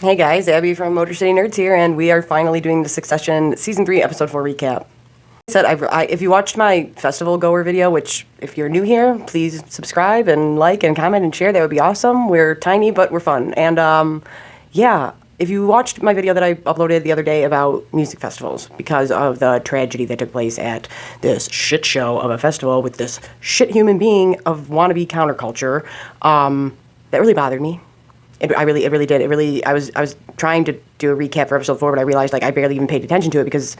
Hey guys, Abby from Motor City Nerds here, and we are finally doing the Succession Season 3, Episode 4 recap. If you watched my festival goer video, which if you're new here, please subscribe and like and comment and share. That would be awesome. We're tiny, but we're fun. And yeah, if you watched my video that I uploaded the other day about music festivals, because of the tragedy that took place at this shit show of a festival with this shit human being of wannabe counterculture, that really bothered me. It really did. I was trying to do a recap for episode 4, but I realized I barely even paid attention to it because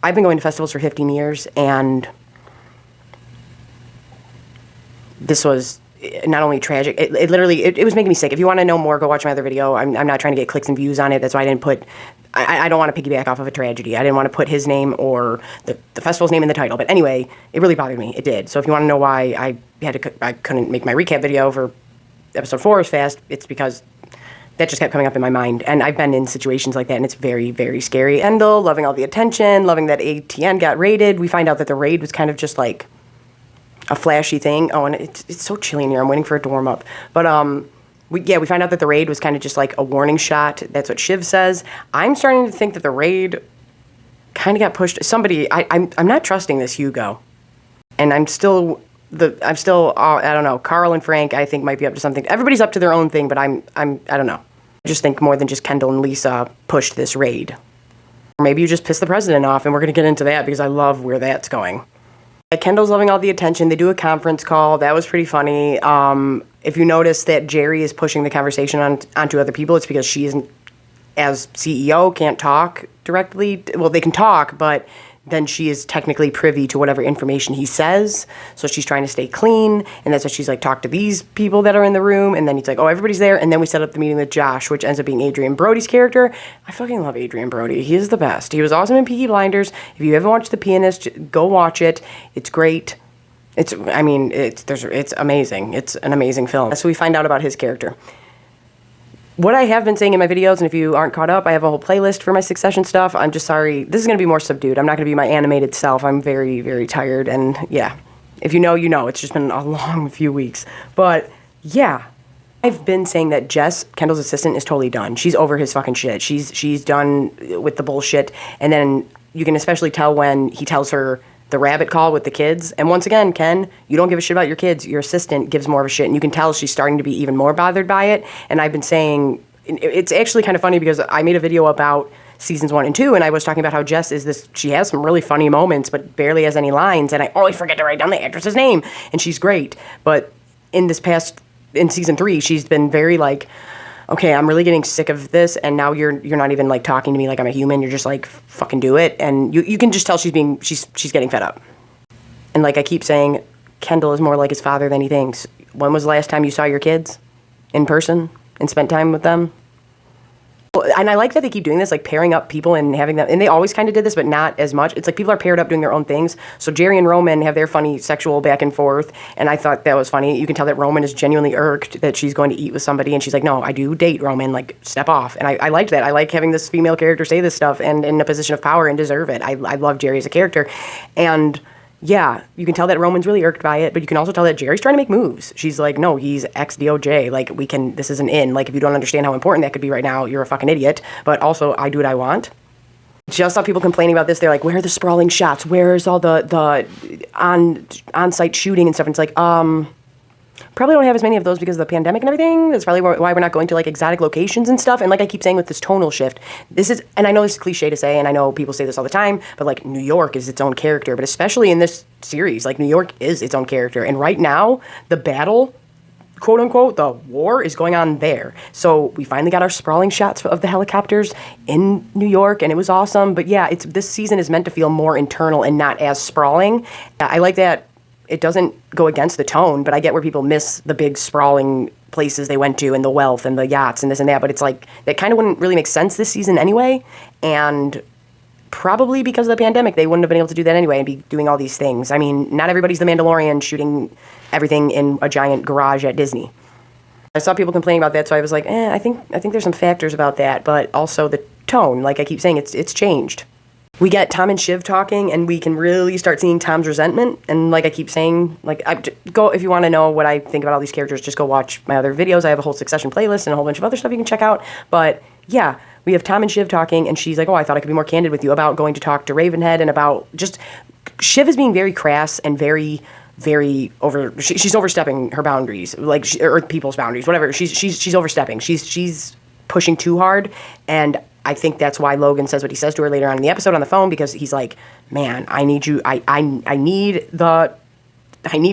I've been going to festivals for 15 years, and this was not only tragic. It literally was making me sick. If you want to know more, go watch my other video. I'm not trying to get clicks and views on it. That's why I didn't put. I don't want to piggyback off of a tragedy. I didn't want to put his name or the festival's name in the title. But anyway, it really bothered me. It did. So if you want to know why I couldn't make my recap video for episode 4 as fast, it's because that just kept coming up in my mind. And I've been in situations like that, and it's very, very scary. Endel, loving all the attention, loving that ATN got raided. We find out that the raid was kind of just like a flashy thing. Oh, and it's so chilly in here. I'm waiting for it to warm up. But we find out that the raid was kind of just like a warning shot. That's what SHIV says. I'm starting to think that the raid kind of got pushed. I'm not trusting this Hugo. And I don't know. Carl and Frank, I think, might be up to something. Everybody's up to their own thing, but I don't know. I just think more than just Kendall and Lisa pushed this raid. Or maybe you just pissed the president off, and we're going to get into that because I love where that's going. Kendall's loving all the attention. They do a conference call. That was pretty funny. If you notice that Jerry is pushing the conversation onto other people, it's because she isn't, as CEO, can't talk directly. Well, they can talk, but then she is technically privy to whatever information he says. So she's trying to stay clean. And that's why she's like, talk to these people that are in the room. And then he's like, oh, everybody's there. And then we set up the meeting with Josh, which ends up being Adrian Brody's character. I fucking love Adrian Brody. He is the best. He was awesome in Peaky Blinders. If you haven't watched The Pianist, go watch it. It's great. It's amazing. It's an amazing film. So we find out about his character. What I have been saying in my videos, and if you aren't caught up, I have a whole playlist for my Succession stuff. I'm just sorry. This is going to be more subdued. I'm not going to be my animated self. I'm very, very tired. And yeah, if you know, you know. It's just been a long few weeks. But yeah, I've been saying that Jess, Kendall's assistant, is totally done. She's over his fucking shit. She's done with the bullshit. And then you can especially tell when he tells her the rabbit call with the kids. And once again, Ken, you don't give a shit about your kids. Your assistant gives more of a shit. And you can tell she's starting to be even more bothered by it. And I've been saying, it's actually kind of funny because I made a video about seasons 1 and 2, and I was talking about how Jess is this, she has some really funny moments, but barely has any lines. And I always forget to write down the actress's name. And she's great. But in season 3, she's been very like, okay, I'm really getting sick of this, and now you're not even like talking to me like I'm a human. You're just like, fucking do it. And you can just tell she's getting fed up. And like I keep saying, Kendall is more like his father than he thinks. When was the last time you saw your kids in person and spent time with them? And I like that they keep doing this, like pairing up people and having them, and they always kind of did this, but not as much. It's like people are paired up doing their own things. So Jerry and Roman have their funny sexual back and forth, and I thought that was funny. You can tell that Roman is genuinely irked that she's going to eat with somebody, and she's like, no, I do date Roman, like, step off. And I liked that. I like having this female character say this stuff and in a position of power and deserve it. I love Jerry as a character. And yeah, you can tell that Roman's really irked by it, but you can also tell that Jerry's trying to make moves. She's like, no, he's ex-DOJ. Like, this is an in. Like, if you don't understand how important that could be right now, you're a fucking idiot. But also, I do what I want. Just saw people complaining about this. They're like, where are the sprawling shots? Where's all the on-site shooting and stuff? And it's like, probably don't have as many of those because of the pandemic and everything. That's probably why we're not going to like exotic locations and stuff. And like I keep saying with this tonal shift, and I know this is cliche to say, and I know people say this all the time, but like New York is its own character. But especially in this series, like New York is its own character. And right now, the battle, quote unquote, the war is going on there. So we finally got our sprawling shots of the helicopters in New York, and it was awesome. But yeah, this season is meant to feel more internal and not as sprawling. I like that. It doesn't go against the tone, but I get where people miss the big sprawling places they went to and the wealth and the yachts and this and that, but it's like, that kind of wouldn't really make sense this season anyway, and probably because of the pandemic, they wouldn't have been able to do that anyway and be doing all these things. I mean, not everybody's the Mandalorian shooting everything in a giant garage at Disney. I saw people complaining about that, so I was like, I think there's some factors about that, but also the tone, like I keep saying, it's changed. We get Tom and Shiv talking, and we can really start seeing Tom's resentment. And like I keep saying, like, go if you want to know what I think about all these characters, just go watch my other videos. I have a whole Succession playlist and a whole bunch of other stuff you can check out. But yeah, we have Tom and Shiv talking, and she's like, oh, I thought I could be more candid with you about going to talk to Ravenhead and about just Shiv is being very crass and very she's overstepping her boundaries, like or people's boundaries, whatever. She's overstepping. She's pushing too hard, and I think that's why Logan says what he says to her later on in the episode on the phone, because he's like, man, I need you. I need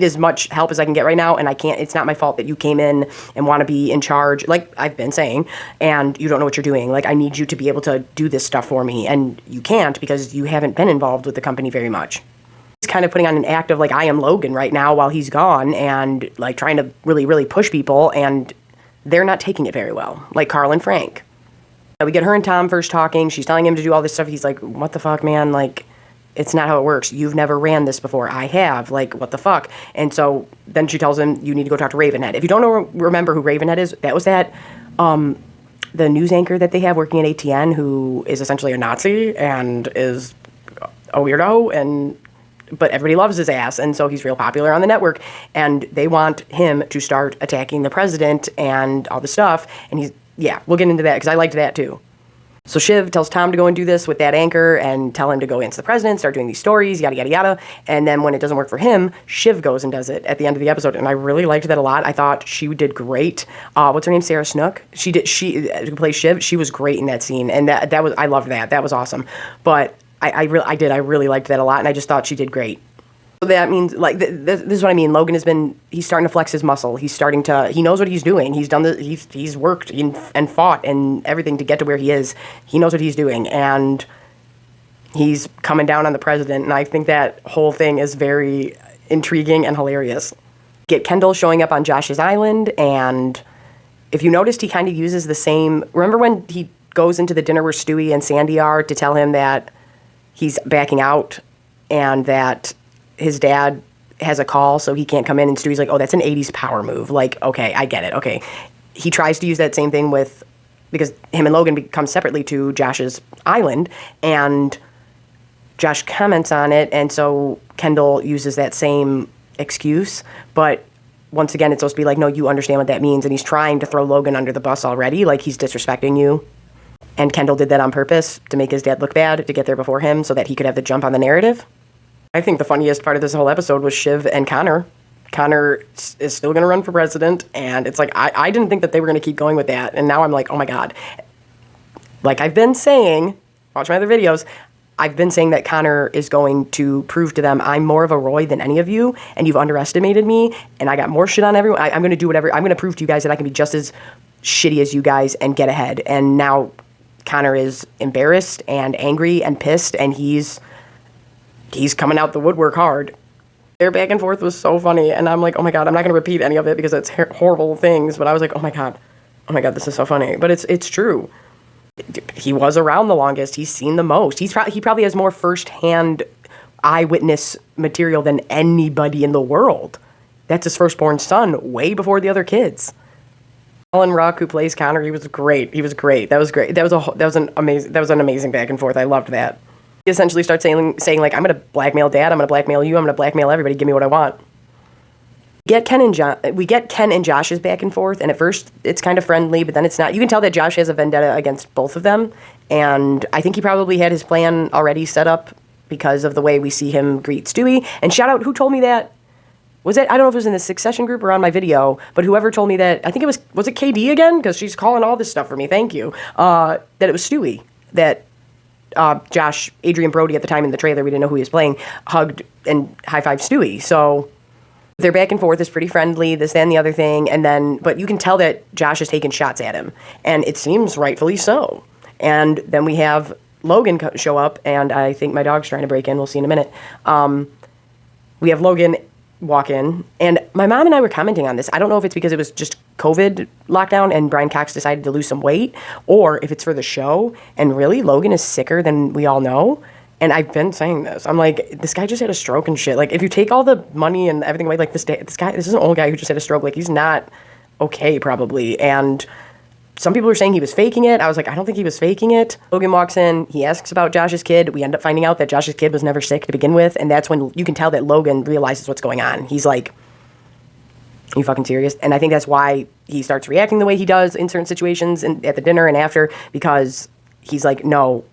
as much help as I can get right now, and I can't. It's not my fault that you came in and want to be in charge, like I've been saying, and you don't know what you're doing. Like, I need you to be able to do this stuff for me, and you can't because you haven't been involved with the company very much. He's kind of putting on an act of like, I am Logan right now while he's gone, and like trying to really push people, and they're not taking it very well, like Carl and Frank. We get her and Tom first talking. She's telling him to do all this stuff. He's like, what the fuck, man? Like, it's not how it works. You've never ran this before. I have. Like, what the fuck? And so then she tells him, you need to go talk to Ravenhead. If you don't remember who Ravenhead is, that was the news anchor that they have working at ATN, who is essentially a Nazi and is a weirdo, but everybody loves his ass, and so he's real popular on the network, and they want him to start attacking the president and all this stuff, and we'll get into that, because I liked that too. So Shiv tells Tom to go and do this with that anchor and tell him to go answer the president, start doing these stories, yada, yada, yada. And then when it doesn't work for him, Shiv goes and does it at the end of the episode. And I really liked that a lot. I thought she did great. What's her name? Sarah Snook? She who plays Shiv. She was great in that scene. And I loved that. That was awesome. But I really liked that a lot. And I just thought she did great. So that means, like, this is what I mean. Logan he's starting to flex his muscle. He knows what he's doing. He's done he's worked and fought and everything to get to where he is. He knows what he's doing, and he's coming down on the president, and I think that whole thing is very intriguing and hilarious. Get Kendall showing up on Josh's island, and if you noticed, he kind of uses the same, remember when he goes into the dinner where Stewie and Sandy are to tell him that he's backing out and that his dad has a call, so he can't come in, and Stewie's like, oh, that's an 80s power move. Like, okay, I get it. Okay. He tries to use that same thing because him and Logan come separately to Josh's island, and Josh comments on it, and so Kendall uses that same excuse, but once again, it's supposed to be like, no, you understand what that means, and he's trying to throw Logan under the bus already, like he's disrespecting you. And Kendall did that on purpose to make his dad look bad, to get there before him, so that he could have the jump on the narrative. I think the funniest part of this whole episode was Shiv and Connor. Connor is still going to run for president, and it's like, I didn't think that they were going to keep going with that, and now I'm like, oh my god. Like I've been saying, watch my other videos, I've been saying that Connor is going to prove to them I'm more of a Roy than any of you, and you've underestimated me, and I got more shit on everyone. I'm going to do whatever. I'm going to prove to you guys that I can be just as shitty as you guys and get ahead. And now Connor is embarrassed and angry and pissed, and he's coming out the woodwork hard. Their back and forth was so funny, and I'm like, oh my god, I'm not going to repeat any of it because it's horrible things, but I was like, oh my god, this is so funny. But it's true. He was around the longest. He's seen the most. He probably has more first-hand eyewitness material than anybody in the world. That's his firstborn son, way before the other kids. Alan Ruck, who plays Connor, he was great. That was great. That was an amazing back and forth. I loved that. He essentially starts saying like, I'm going to blackmail Dad, I'm going to blackmail you, I'm going to blackmail everybody, give me what I want. We get Ken and Josh's back and forth, and at first it's kind of friendly, but then it's not. You can tell that Josh has a vendetta against both of them, and I think he probably had his plan already set up because of the way we see him greet Stewie. And shout out, who told me that? I don't know if it was in the Succession group or on my video, but whoever told me that, I think was it KD again? Because she's calling all this stuff for me, thank you. That it was Stewie, that Josh, Adrian Brody at the time in the trailer, we didn't know who he was playing, hugged and high-fived Stewie. So their back and forth is pretty friendly, this, that, and the other thing, but you can tell that Josh is taking shots at him, and it seems rightfully so. And then we have Logan show up, and I think my dog's trying to break in, we'll see in a minute. We have Logan walk in, and my mom and I were commenting on this. I don't know if it's because it was just COVID lockdown and Brian Cox decided to lose some weight, or if it's for the show, and really, Logan is sicker than we all know. And I've been saying this. I'm like, this guy just had a stroke and shit. Like, if you take all the money and everything away, like, this is an old guy who just had a stroke. Like, he's not okay, probably. And Some people were saying he was faking it. I was like, I don't think he was faking it. Logan walks in. He asks about Josh's kid. We end up finding out that Josh's kid was never sick to begin with. And that's when you can tell that Logan realizes what's going on. He's like, are you fucking serious? And I think that's why he starts reacting the way he does in certain situations and at the dinner and after, because he's like, no,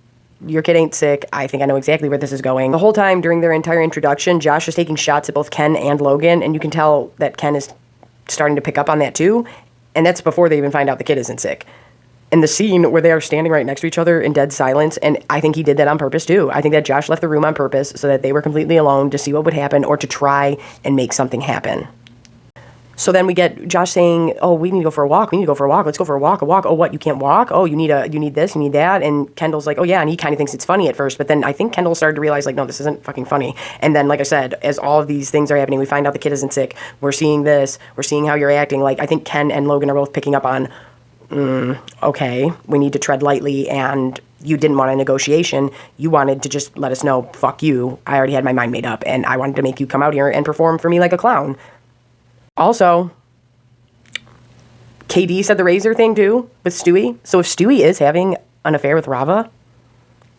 your kid ain't sick. I think I know exactly where this is going. The whole time during their entire introduction, Josh is taking shots at both Ken and Logan. And you can tell that Ken is starting to pick up on that too. And that's before they even find out the kid isn't sick. And the scene where they are standing right next to each other in dead silence, and I think he did that on purpose too. I think that Josh left the room on purpose so that they were completely alone to see what would happen or to try and make something happen. So then we get Josh saying, oh, we need to go for a walk. We need to go for a walk. Let's go for a walk. Oh, what? You can't walk? Oh, you need this, you need that. And Kendall's like, oh yeah. And he kind of thinks it's funny at first, but then I think Kendall started to realize like, no, this isn't fucking funny. And then, like I said, as all of these things are happening, we find out the kid isn't sick. We're seeing this. We're seeing how you're acting. Like, I think Ken and Logan are both picking up on, okay, we need to tread lightly, and you didn't want a negotiation. You wanted to just let us know, fuck you. I already had my mind made up, and I wanted to make you come out here and perform for me like a clown. Also, KD said the razor thing too with Stewie. So if Stewie is having an affair with Rava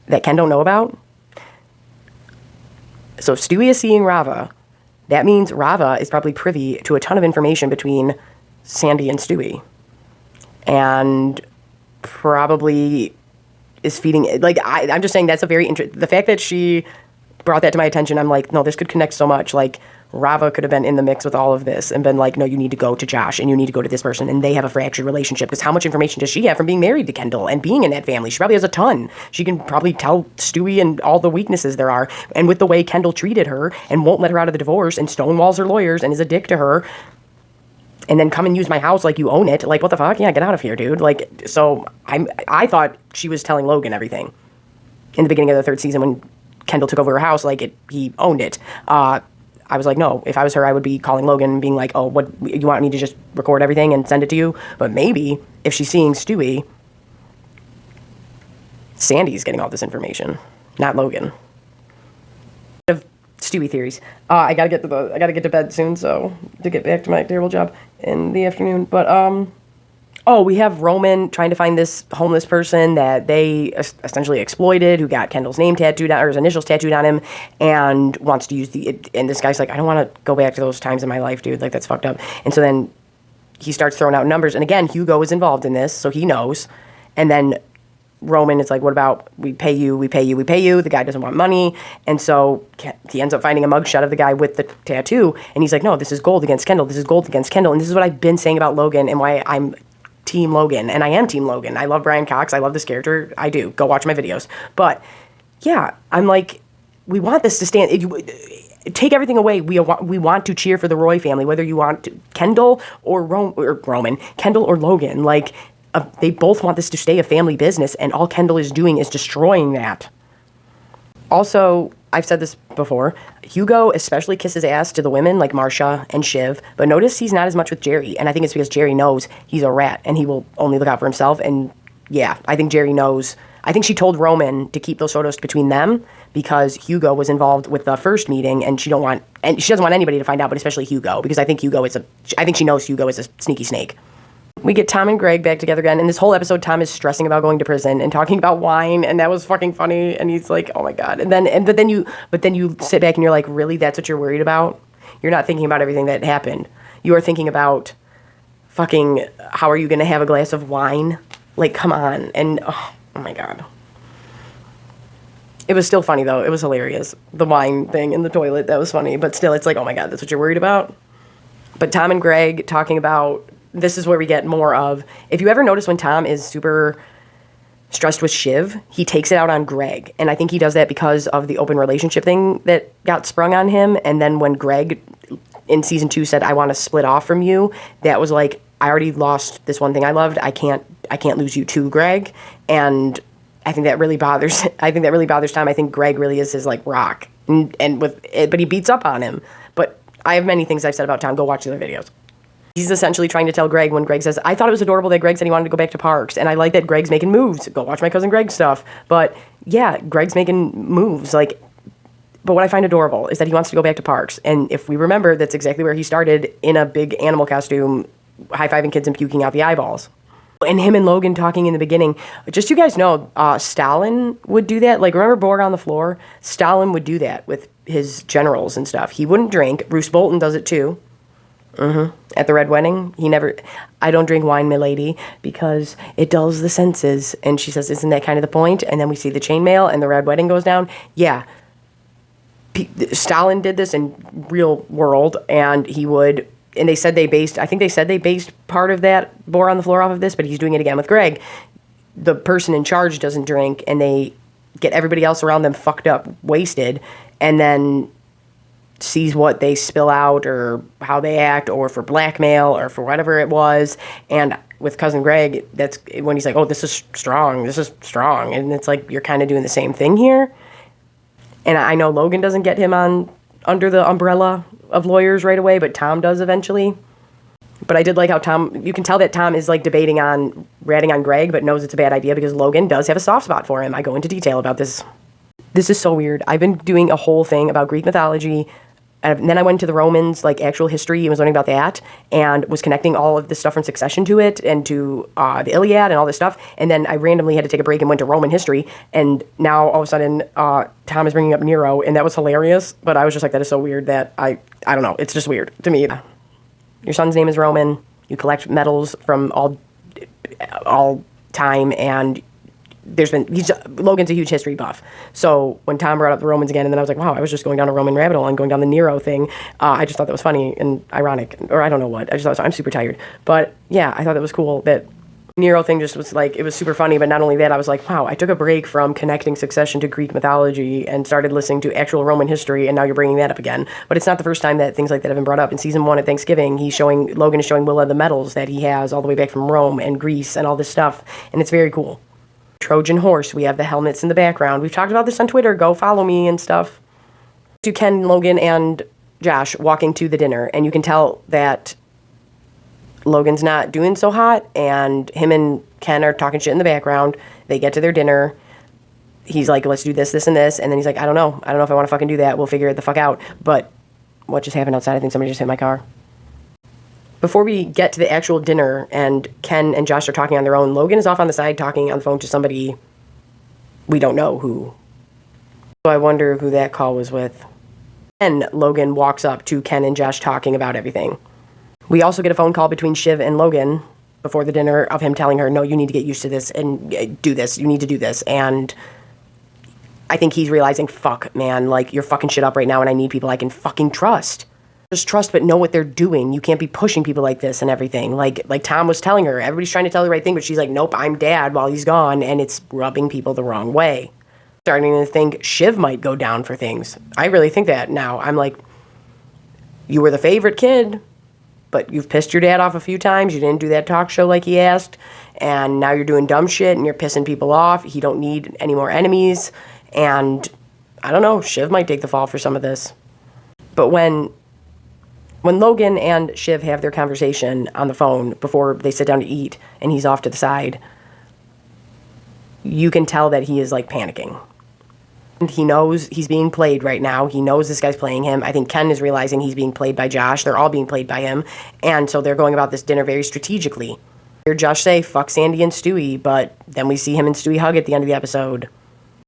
that Ken don't know about, so if Stewie is seeing Rava, that means Rava is probably privy to a ton of information between Sandy and Stewie. And probably is feeding, like, I'm just saying that's a very interesting, the fact that she brought that to my attention, I'm like, no, this could connect so much. Like, Rava could have been in the mix with all of this and been like, no, you need to go to Josh and you need to go to this person, and they have a fractured relationship, because how much information does she have from being married to Kendall and being in that family? She probably has a ton. She can probably tell Stewie and all the weaknesses there are, and with the way Kendall treated her and won't let her out of the divorce and stonewalls her lawyers and is a dick to her, and then come and use my house like you own it. Like, what the fuck? Yeah, get out of here, dude. Like, so I thought she was telling Logan everything in the beginning of the third season when Kendall took over her house, like he owned it. I was like, no, if I was her, I would be calling Logan and being like, oh, what, you want me to just record everything and send it to you? But maybe if she's seeing Stewie, Sandy's getting all this information, not Logan. Stewie theories. I gotta get to bed soon, so to get back to my terrible job in the afternoon. But we have Roman trying to find this homeless person that they essentially exploited, who got Kendall's name tattooed on, or his initials tattooed on him, and wants to use and this guy's like, I don't want to go back to those times in my life, dude. Like, that's fucked up. And so then he starts throwing out numbers, and again, Hugo is involved in this, so he knows. And then Roman is like, what about we pay you? The guy doesn't want money. And so he ends up finding a mugshot of the guy with the tattoo. And he's like, no, this is gold against Kendall. This is gold against Kendall. And this is what I've been saying about Logan and why I'm Team Logan. And I am Team Logan. I love Brian Cox. I love this character. I do. Go watch my videos. But yeah, I'm like, we want this to stand. Take everything away. We want to cheer for the Roy family, whether you want Kendall or Roman, Kendall or Logan. Like, they both want this to stay a family business, and all Kendall is doing is destroying that. Also, I've said this before, Hugo especially kisses ass to the women like Marcia and Shiv, but notice he's not as much with Jerry, and I think it's because Jerry knows he's a rat, and he will only look out for himself, and yeah, I think Jerry knows. I think she told Roman to keep those photos between them because Hugo was involved with the first meeting, and she doesn't want anybody to find out, but especially Hugo, because I think she knows Hugo is a sneaky snake. We get Tom and Greg back together again, and this whole episode, Tom is stressing about going to prison and talking about wine, and that was fucking funny. And he's like, "Oh my god!" But then you sit back and you're like, "Really? That's what you're worried about? You're not thinking about everything that happened. You are thinking about fucking how are you gonna have a glass of wine? Like, come on!" And oh my god, it was still funny though. It was hilarious. The wine thing in the toilet, that was funny. But still, it's like, oh my god, that's what you're worried about. But Tom and Greg talking about. This is where we get more of, if you ever notice when Tom is super stressed with Shiv, he takes it out on Greg. And I think he does that because of the open relationship thing that got sprung on him. And then when Greg in season 2 said, I want to split off from you, that was like, I already lost this one thing I loved. I can't lose you too, Greg. And I think that really bothers Tom. I think Greg really is his like rock. But he beats up on him. But I have many things I've said about Tom. Go watch the other videos. He's essentially trying to tell Greg when Greg says, I thought it was adorable that Greg said he wanted to go back to parks. And I like that Greg's making moves. Go watch my cousin Greg's stuff. But yeah, Greg's making moves. But what I find adorable is that he wants to go back to parks. And if we remember, that's exactly where he started, in a big animal costume, high-fiving kids and puking out the eyeballs. And him and Logan talking in the beginning. Just so you guys know, Stalin would do that. Like, remember Borg on the Floor? Stalin would do that with his generals and stuff. He wouldn't drink. Bruce Bolton does it too. At the Red Wedding, I don't drink wine, milady, because it dulls the senses. And she says, isn't that kind of the point? And then we see the chainmail and the Red Wedding goes down. Yeah. Stalin did this in real world, and he would, and they said they based part of that Bore on the Floor off of this, but he's doing it again with Greg. The person in charge doesn't drink, and they get everybody else around them fucked up, wasted, and then sees what they spill out or how they act or for blackmail or for whatever it was. And with Cousin Greg, that's when he's like, oh, this is strong. And it's like, you're kind of doing the same thing here. And I know Logan doesn't get him under the umbrella of lawyers right away, but Tom does eventually. But I did like how you can tell that Tom is like ratting on Greg, but knows it's a bad idea because Logan does have a soft spot for him. I go into detail about this. This is so weird. I've been doing a whole thing about Greek mythology, and then I went to the Romans, like actual history, and was learning about that, and was connecting all of this stuff from Succession to it, and to the Iliad and all this stuff. And then I randomly had to take a break and went to Roman history, and now all of a sudden Tom is bringing up Nero, and that was hilarious. But I was just like, that is so weird that I don't know. It's just weird to me. Your son's name is Roman. You collect medals from all time, and Logan's a huge history buff. So when Tom brought up the Romans again, and then I was like, wow, I was just going down a Roman rabbit hole and going down the Nero thing. I just thought that was funny and ironic, or I don't know what. I just thought I'm super tired. But yeah, I thought that was cool. That Nero thing just was like, it was super funny. But not only that, I was like, wow, I took a break from connecting Succession to Greek mythology and started listening to actual Roman history, and now you're bringing that up again. But it's not the first time that things like that have been brought up. In season 1 at Thanksgiving, Logan is showing Willa the medals that he has all the way back from Rome and Greece and all this stuff, and it's very cool. Trojan horse. We have the helmets in the background. We've talked about this on Twitter. Go follow me and stuff. To Ken, Logan, and Josh walking to the dinner, and you can tell that Logan's not doing so hot, and him and Ken are talking shit in the background. They get to their dinner. He's like, let's do this, this, and this. And then he's like, I don't know if I want to fucking do that. We'll figure it the fuck out. But what just happened outside? I think somebody just hit my car. Before we get to the actual dinner and Ken and Josh are talking on their own, Logan is off on the side talking on the phone to somebody we don't know who. So I wonder who that call was with. Then Logan walks up to Ken and Josh talking about everything. We also get a phone call between Shiv and Logan before the dinner of him telling her, no, you need to get used to this and do this. You need to do this. And I think he's realizing, fuck, man, like, you're fucking shit up right now, and I need people I can fucking trust. Just trust, but know what they're doing. You can't be pushing people like this and everything. Like Tom was telling her, everybody's trying to tell the right thing, but she's like, nope, I'm dad while he's gone, and it's rubbing people the wrong way. Starting to think Shiv might go down for things. I really think that now. I'm like, you were the favorite kid, but you've pissed your dad off a few times. You didn't do that talk show like he asked, and now you're doing dumb shit, and you're pissing people off. He don't need any more enemies, and I don't know, Shiv might take the fall for some of this. But when Logan and Shiv have their conversation on the phone before they sit down to eat, and he's off to the side, you can tell that he is, like, panicking. And he knows he's being played right now. He knows this guy's playing him. I think Ken is realizing he's being played by Josh. They're all being played by him. And so they're going about this dinner very strategically. Hear Josh say, fuck Sandy and Stewie, but then we see him and Stewie hug at the end of the episode.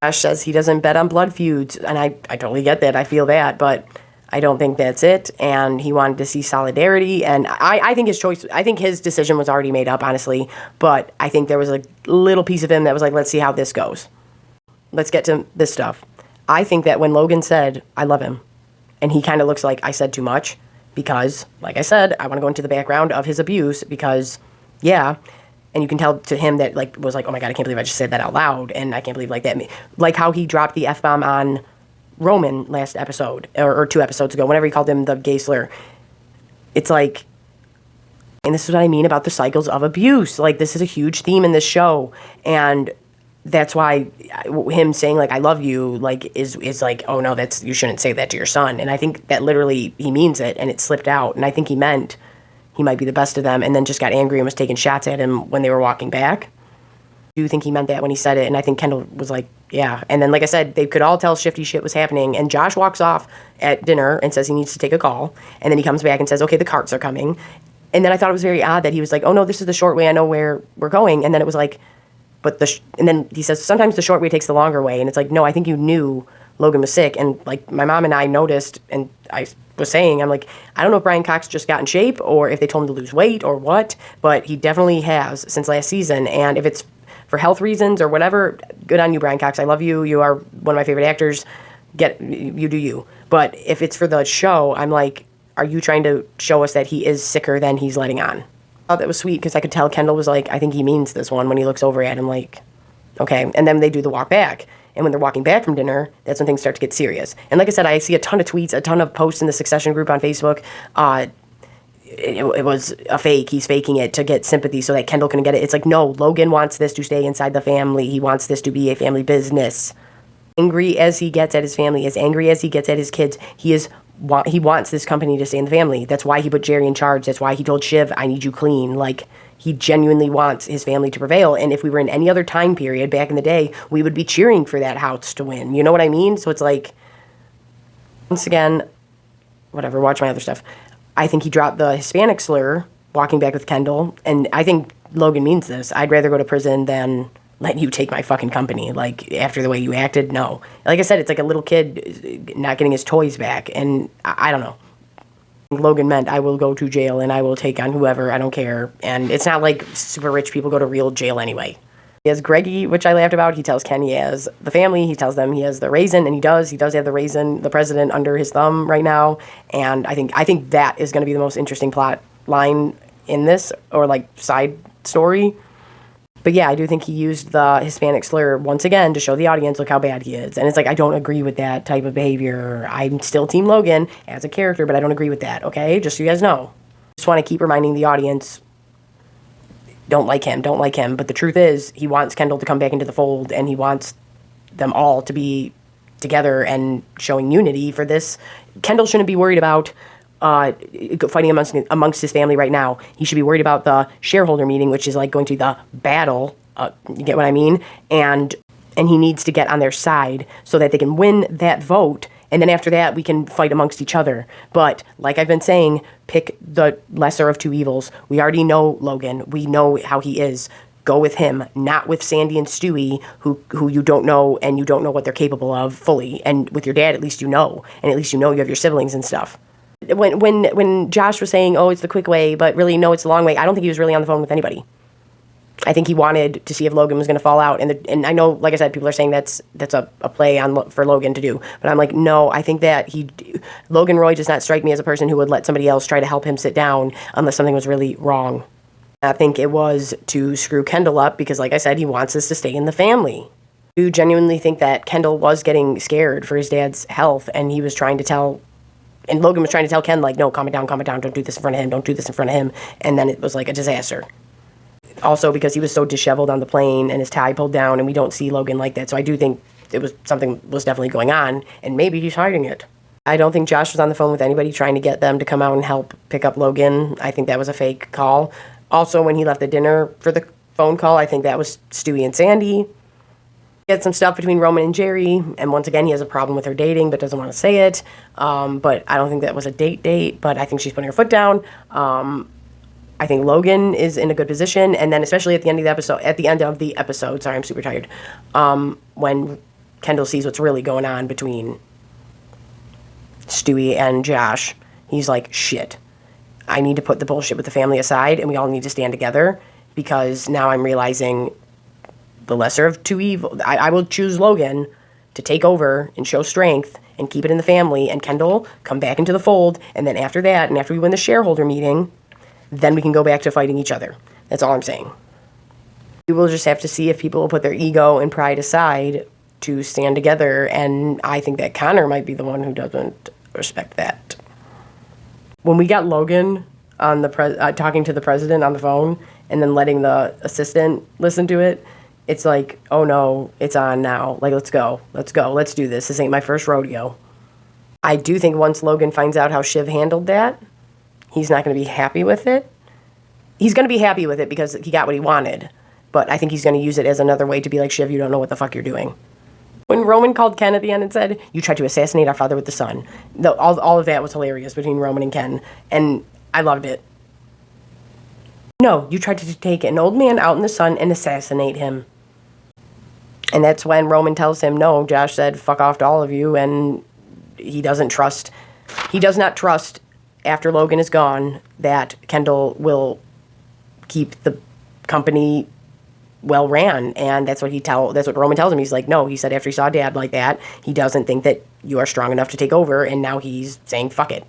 Josh says he doesn't bet on blood feuds, and I totally get that. I feel that, but I don't think that's it, and he wanted to see solidarity, and I think his decision was already made up, honestly, but I think there was a little piece of him that was like, let's see how this goes. Let's get to this stuff. I think that when Logan said, I love him, and he kind of looks like I said too much, because, like I said, I want to go into the background of his abuse, because, yeah, and you can tell to him that, like, was like, oh my God, I can't believe I just said that out loud, and I can't believe, like, that, like how he dropped the F-bomb on Roman last episode, or 2 episodes ago, whenever he called him the gay slur. It's like, and this is what I mean about the cycles of abuse. Like, this is a huge theme in this show, and that's why him saying, like, I love you, like, is like, oh no, you shouldn't say that to your son. And I think that literally he means it, and it slipped out, and I think he meant he might be the best of them, and then just got angry and was taking shots at him when they were walking back. I do think he meant that when he said it, and I think Kendall was like, yeah. And then, like I said, they could all tell shifty shit was happening, and Josh walks off at dinner and says he needs to take a call, and then he comes back and says, okay, the carts are coming. And then I thought it was very odd that he was like, oh no, this is the short way, I know where we're going. And then it was like, but and then he says, sometimes the short way takes the longer way. And it's like, no, I think you knew Logan was sick. And like my mom and I noticed, and I was saying, I'm like, I don't know if Brian Cox just got in shape or if they told him to lose weight or what, but he definitely has since last season. And if it's for health reasons or whatever, good on you, Brian Cox. I love you. You are one of my favorite actors. You do you. But if it's for the show, I'm like, are you trying to show us that he is sicker than he's letting on? I thought that was sweet because I could tell Kendall was like, I think he means this one when he looks over at him like, okay. And then they do the walk back. And when they're walking back from dinner, that's when things start to get serious. And like I said, I see a ton of tweets, a ton of posts in the Succession group on Facebook. It was a fake. He's faking it to get sympathy so that Kendall can get it. It's like, no, Logan wants this to stay inside the family. He wants this to be a family business. Angry as he gets at his family, as angry as he gets at his kids, he wants this company to stay in the family. That's why he put Jerry in charge. That's why he told Shiv, I need you clean. Like, he genuinely wants his family to prevail. And if we were in any other time period back in the day, we would be cheering for that house to win. You know what I mean? So it's like, once again, whatever, watch my other stuff. I think he dropped the Hispanic slur walking back with Kendall. And I think Logan means this. I'd rather go to prison than let you take my fucking company. Like, after the way you acted, no. Like I said, it's like a little kid not getting his toys back. And I don't know. Logan meant I will go to jail and I will take on whoever, I don't care. And it's not like super rich people go to real jail anyway. He has Greggy, which I laughed about. He tells Ken he has the family. He tells them he has the raisin, and he does have the raisin, the president, under his thumb right now. And I think that is going to be the most interesting plot line in this, or like side story. But yeah, I do think he used the Hispanic slur once again to show the audience, look how bad he is. And it's like, I don't agree with that type of behavior. I'm still Team Logan as a character, but I don't agree with that, okay? Just so you guys know. Just want to keep reminding the audience, don't like him. But the truth is, he wants Kendall to come back into the fold, and he wants them all to be together and showing unity for this. Kendall shouldn't be worried about fighting amongst his family right now. He should be worried about the shareholder meeting, which is like going to be the battle. You get what I mean? And he needs to get on their side so that they can win that vote. And then after that, we can fight amongst each other. But like I've been saying, pick the lesser of two evils. We already know Logan. We know how he is. Go with him, not with Sandy and Stewie, who you don't know, and you don't know what they're capable of fully. And with your dad, at least you know. And at least you know you have your siblings and stuff. When Josh was saying, oh, it's the quick way, but really, no, it's the long way, I don't think he was really on the phone with anybody. I think he wanted to see if Logan was going to fall out. And I know, like I said, people are saying that's a play for Logan to do. But I'm like, no, I think that Logan Roy does not strike me as a person who would let somebody else try to help him sit down unless something was really wrong. I think it was to screw Kendall up because, like I said, he wants this to stay in the family. I do genuinely think that Kendall was getting scared for his dad's health, and he was trying to tell... And Logan was trying to tell Ken, like, no, calm it down, don't do this in front of him, And then it was like a disaster. Also because he was so disheveled on the plane and his tie pulled down, and we don't see Logan like that. So I do think something was definitely going on, and maybe he's hiding it. I don't think Josh was on the phone with anybody trying to get them to come out and help pick up Logan. I think that was a fake call. Also, when he left the dinner for the phone call, I think that was Stewie and Sandy. He had some stuff between Roman and Jerry, and once again, he has a problem with her dating, but doesn't want to say it. But I don't think that was a date, but I think she's putting her foot down. I think Logan is in a good position, and then especially at the end of the episode, sorry, I'm super tired, when Kendall sees what's really going on between Stewie and Josh, he's like, shit, I need to put the bullshit with the family aside, and we all need to stand together, because now I'm realizing the lesser of two evils. I will choose Logan to take over and show strength and keep it in the family, and Kendall come back into the fold, and then after that, and after we win the shareholder meeting, then we can go back to fighting each other. That's all I'm saying. We will just have to see if people will put their ego and pride aside to stand together, and I think that Connor might be the one who doesn't respect that. When we got Logan on talking to the president on the phone and then letting the assistant listen to it, it's like, oh no, it's on now. Like, let's go, let's do this. This ain't my first rodeo. I do think once Logan finds out how Shiv handled that, he's not going to be happy with it. He's going to be happy with it because he got what he wanted, but I think he's going to use it as another way to be like, Shiv, you don't know what the fuck you're doing. When Roman called Ken at the end and said, you tried to assassinate our father with the sun, all of that was hilarious between Roman and Ken, and I loved it. No, you tried to take an old man out in the sun and assassinate him. And that's when Roman tells him, no, Josh said, fuck off to all of you, and he does not trust, after Logan is gone, that Kendall will keep the company well ran. And that's what Roman tells him. He's like, no, he said after he saw Dad like that, he doesn't think that you are strong enough to take over, and now he's saying fuck it.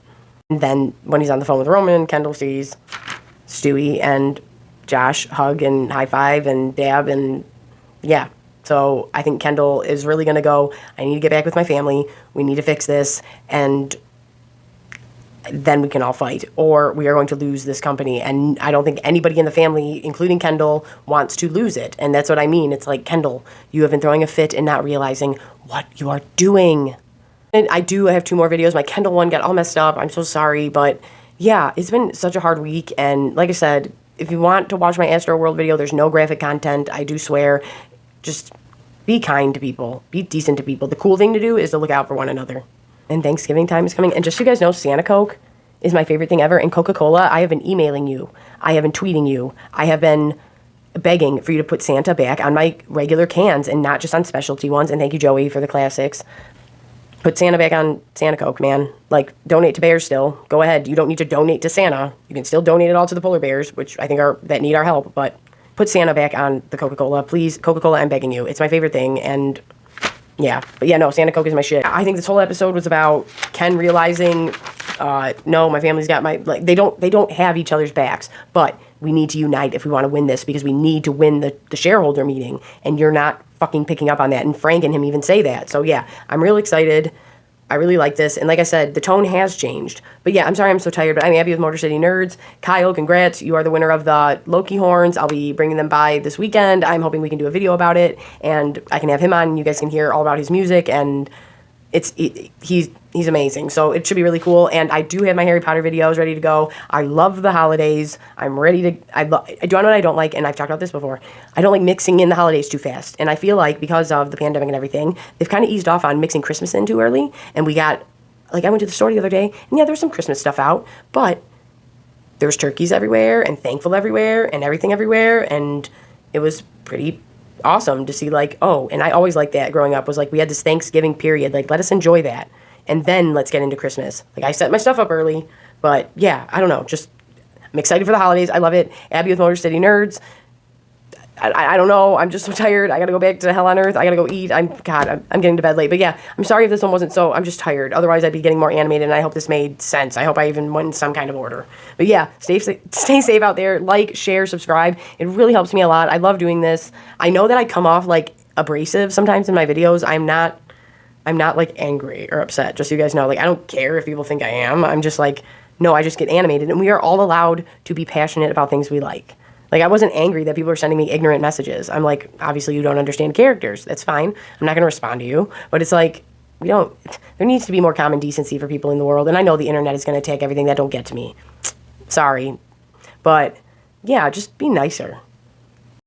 And then when he's on the phone with Roman, Kendall sees Stewie and Josh hug and high five and dab, and yeah. So I think Kendall is really going to go, I need to get back with my family, we need to fix this, and then we can all fight, or we are going to lose this company. And I don't think anybody in the family, including Kendall, wants to lose it. And that's what I mean. It's like, Kendall, you have been throwing a fit and not realizing what you are doing. And I have 2 more videos. My Kendall one got all messed up. I'm so sorry. But yeah, it's been such a hard week. And like I said, if you want to watch my Astro World video, there's no graphic content. I do swear. Just be kind to people. Be decent to people. The cool thing to do is to look out for one another. And Thanksgiving time is coming. And just so you guys know, Santa Coke is my favorite thing ever. And Coca-Cola, I have been emailing you. I have been tweeting you. I have been begging for you to put Santa back on my regular cans and not just on specialty ones. And thank you, Joey, for the classics. Put Santa back on Santa Coke, man. Like, donate to bears still. Go ahead. You don't need to donate to Santa. You can still donate it all to the polar bears, which I think that need our help. But put Santa back on the Coca-Cola. Please, Coca-Cola, I'm begging you. It's my favorite thing, and yeah. But yeah, no, Santa Coke is my shit. I think this whole episode was about Ken realizing, no, my family's got they don't have each other's backs, but we need to unite if we want to win this, because we need to win the shareholder meeting, and you're not fucking picking up on that. And Frank and him even say that. So yeah, I'm real excited. I really like this. And like I said, the tone has changed. But yeah, I'm sorry I'm so tired, but I'm Abby with Motor City Nerds. Kyle, congrats. You are the winner of the Loki horns. I'll be bringing them by this weekend. I'm hoping we can do a video about it, and I can have him on, and you guys can hear all about his music, and he's amazing. So it should be really cool. And I do have my Harry Potter videos ready to go. I love the holidays. I'm ready to, do you know what I don't like? And I've talked about this before. I don't like mixing in the holidays too fast. And I feel like because of the pandemic and everything, they've kind of eased off on mixing Christmas in too early. And we got, I went to the store the other day, and yeah, there's some Christmas stuff out, but there's turkeys everywhere and thankful everywhere and everything everywhere. And it was pretty awesome to see, and I always liked that growing up, was we had this Thanksgiving period, let us enjoy that, and then let's get into Christmas. I set my stuff up early, but yeah, I don't know, just I'm excited for the holidays. I love it. Abby with Motor City Nerds. I don't know, I'm just so tired. I gotta go back to hell on earth. I gotta go eat. I'm getting to bed late. But yeah, I'm sorry if this one wasn't so, I'm just tired. Otherwise I'd be getting more animated, and I hope this made sense. I hope I even went in some kind of order. But yeah, stay safe out there. Like, share, subscribe. It really helps me a lot. I love doing this. I know that I come off abrasive sometimes in my videos. I'm not angry or upset, just so you guys know. I don't care if people think I am. I'm just no, I just get animated, and we are all allowed to be passionate about things we like. I wasn't angry that people are sending me ignorant messages. I'm obviously you don't understand characters. That's fine. I'm not going to respond to you. But it's there needs to be more common decency for people in the world. And I know the internet is going to attack everything that don't get to me. Sorry. But yeah, just be nicer.